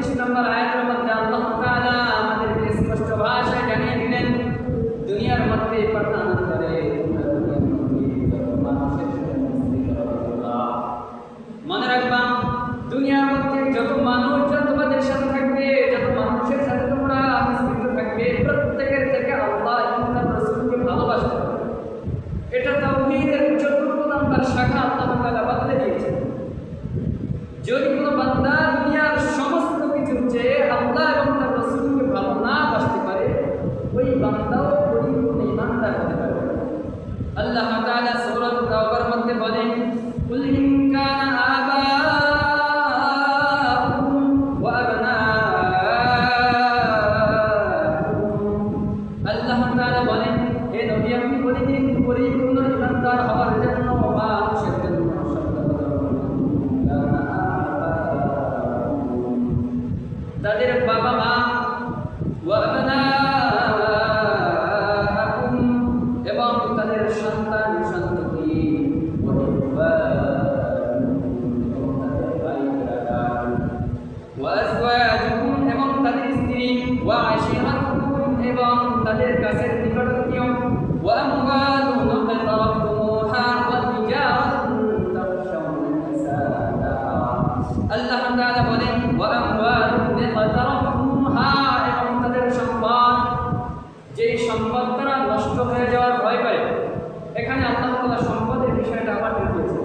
36 নম্বর আয়াতের মধ্যে আল্লাহ তাআলা আমাদেরকে স্পষ্ট ভাষায় জানিয়ে দিলেন, দুনিয়ার মধ্যে পাঠানোর মনে রাখবা, দুনিয়ার মধ্যে যত মানুষ তোমাদের সাথে থাকবে, যত মানুষের সাথে তোমরা মিশ্রিত থাকবে, প্রত্যেকের থেকে আল্লাহ এবং তার রাসূলকে ভালোবাসতে হবে। এটা তাওহীদের 4 নম্বর শাখা আল্লাহ তাআলা বলে দিয়েছেন। যদি কোনো বান্দা দুনিয়ার সমস্ত কিছুর চেয়ে আল্লাহ এবং তার রাসূলকে ভালো না বাসতে পারে, ওই বান্দাও পরিপূর্ণ ঈমানদার হতে পারে। আল্লাহ তাআলা সূরা তাওবার মধ্যে বলেন, কুল ইন কানা আবাউকুম ওয়া আবনাউকুম, আল্লাহ তাআলা বলেন, হে নবী আপনি বলে দিন পরিপূর্ণ ঈমানদার হওয়ার জন্য মানুষের জন্য তাদের বাবা মা, ওয়া আবনাউকুম এবং তাদের সন্তান সন্ততি, ওয়া আজওয়াজুকুম এবং তাদের স্ত্রী, ওয়া আশিরাতুকুম এবং তাদের কাছের নিকটাত্মীয়, ওয়া আমওয়ালুন ইকতারাফতুমুহা ওয়া তিজারাতুন তাখশাউনা কাসাদাহা। আল্লাহ তাআলা বলেন, ওয়া আমওয়ালুন ইকতারাফতুমুহা এবং তাদের সম্পদ, যেই সম্পদ তারা নষ্ট হয়ে যাওয়ার ভয় পায়। এখানে আল্লাহ তাআলা সম্পদের বিষয়টা আবার বলেছেন,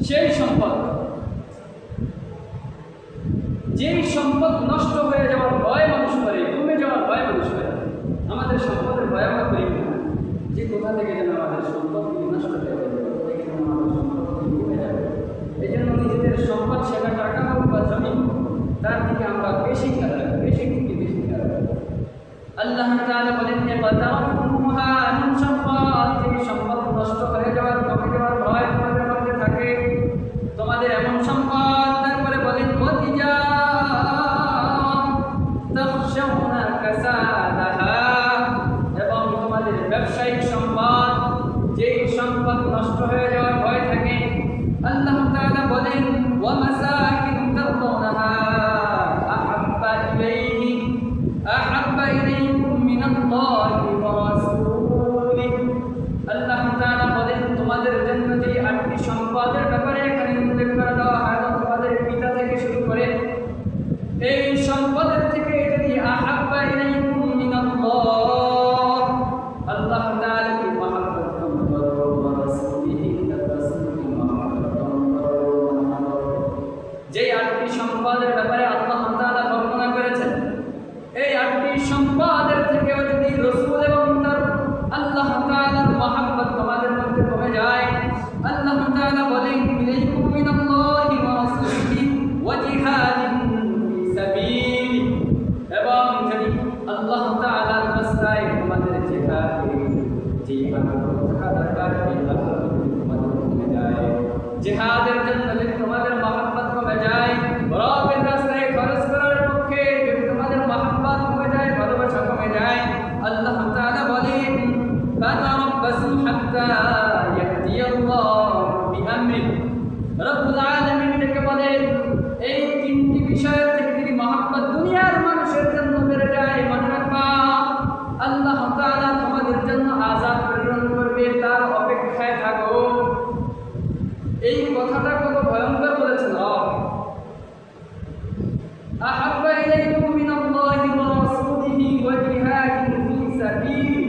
সেই সম্পদ যেই সম্পদ নষ্ট হয়ে যাওয়ার ভয় মানুষ করে, কমে যাওয়ার ভয় মানুষ করে। আমাদের সম্পদের ভয় আমরা করি না যে কোথা থেকে যেন আমাদের সম্পদ নষ্ট হয়ে যাবে, কোথা থেকে যেন আমাদের সম্পদ কমে যাবে। এই জন্য নিজেদের সম্পদ, সেটা টাকা হোক বা জমি, তার দিকে আমরা বেশি খেয়াল রাখি, বেশি খেয়াল রাখি। আল্লাহ তাআলা বলেন, ইকতারাফতুমুহা এমন সম্পদ যেই সম্পদ নষ্ট হয়ে যাওয়ার, কমে যাওয়ার ভয় তোমাদের মধ্যে থাকে, তোমাদের এমন সম্পদ। তারপরে বলেন, ওয়া তিজারাতুন তাখশাউনা কাসাদাহা এবং তোমাদের ব্যবসায়িক সম্পদ, যেই সম্পদ নষ্ট হয়ে যাওয়ার ভয় থাকে। আল্লাহ তাআলা বলেন, ওয়া মাসাকিন তারদাউনাহা আহাব্বা ইলাইকুম মিনাল্লাহি ওয়া রাসূলিহি। আল্লাহ তাআলা বলেন, তোমাদের জন্য যে 8টি সম্পদের ব্যাপারে এখানে উল্লেখ করা দেওয়া হয়, তোমাদের পিতা থেকে শুরু করে, এই সম্পদের থেকে যদি আহাব্বা ইলাইকুম মিনাল্লাহ, আল্লাহ তাআলাকে মহব্বত করো, ওয়া রাসূলিহি তার রাসূলকে মহব্বত করো। যেই 8টি সম্পদের ব্যাপারে আল্লাহ তাআলা বর্ণনা করেছেন, এই 8টি সম্পদের থেকেও যদি রাসূল এবং তার আল্লাহ তাআলার মহব্বত তোমাদের মধ্যে কমে যায়, আল্লাহ তাআলা বলেন, ইলাইকুম মিনাল্লাহি ওয়া রাসূলিহি ওয়া জিহাদিন ফি সাবিলি, এবং যদি আল্লাহ তাআলার রাস্তায় তোমাদের জিহাদ থাকা দরকার, তোমাদের কমে যায়, জিহাদের জন্য যদি তোমাদের মহব্বত কমে যায়, রবের রাস্তায় খরচ করার পক্ষে যদি তোমাদের মহব্বত কমে যায়, ভালোবাসা কমে যায়, আল্লাহ তাআলা বলেন, ফাতারাব্বাসু হাত্তা ইয়াতিয়াল্লাহু বিআমরিহি। রব্বুল আলামিন ডেকে বলেন, এই 3টি বিষয়ের থেকে যদি মহব্বত দুনিয়ার মানুষের জন্য বেড়ে যায়, মনে রাখবা আল্লাহ তাআলা তোমাদের জন্য আযাব প্রেরণ করবে, তার অপেক্ষায় থাকো। এই কথাটা কত ভয়ঙ্কর বলেছেন রব। আহাব্বা ইলাইকুম মিনাল্লাহি ওয়া রাসূলিহি ওয়া জিহাদিন ফি সাবিলি।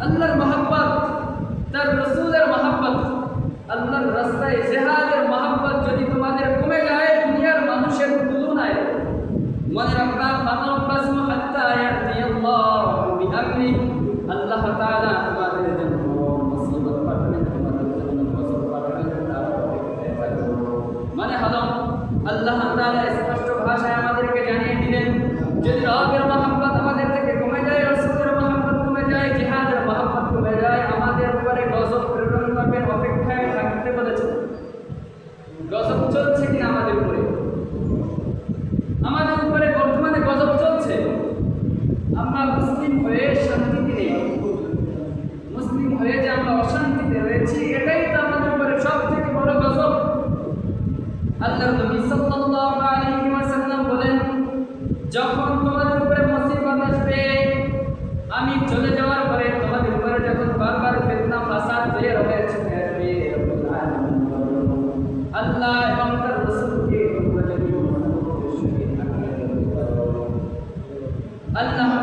আল্লাহর মহব্বত, তার রাসূলের মহব্বত, আল্লাহর রাস্তায় জিহাদের মহব্বত যদি তোমাদের কমে যায় দুনিয়ার মানুষের তুলনায়, মনে রাখবা ফাতারাব্বাসু হাত্তা ইয়াতিয়াল্লাহু বিআমরিহি। আল্লাহ তাআলা তোমাদের জন্য মুসিবত পাঠাবেন, তোমাদের জন্য গজব পাঠাবেন, তার অপেক্ষায় থাকো। মানে হলো আল্লাহ তাআলা স্পষ্ট ভাষায় আমাদেরকে জানিয়ে দিলেন, যদি রবের মহব্বত আমাদের থেকে কমে যায়, রাসূলের মহব্বত কমে যায়, জিহাদের মহব্বত কমে যায়, আমাদের উপরে গজব প্রেরণ করবেন, অপেক্ষায় থাকতে বলেছেন। গজব চলছে কিনা আমাদের উপরে? আমাদের উপরে বর্তমানে গজব চলছে। আমরা মুসলিম হয়ে শান্তিতে নেই, মুসলিম হয়ে যে আমরা অশান্তিতে রয়েছি, এটাই তো আমাদের উপরে সব থেকে বড় গজব। আল্লাহর নবী নবী সাল্লাল্লাহু আলাইহি ওয়াসাল্লাম বলেন, যখন তোমাদের উপরে মুসিবত আসবে, আমি চলে যাওয়ার পরে তোমাদের উপরে যখন বারবার ফিতনা ফাসাদ বের হবে চলে আসবে, রব্বুল আলামিন আল্লাহ এবং তার রাসূলকে আল্লাহ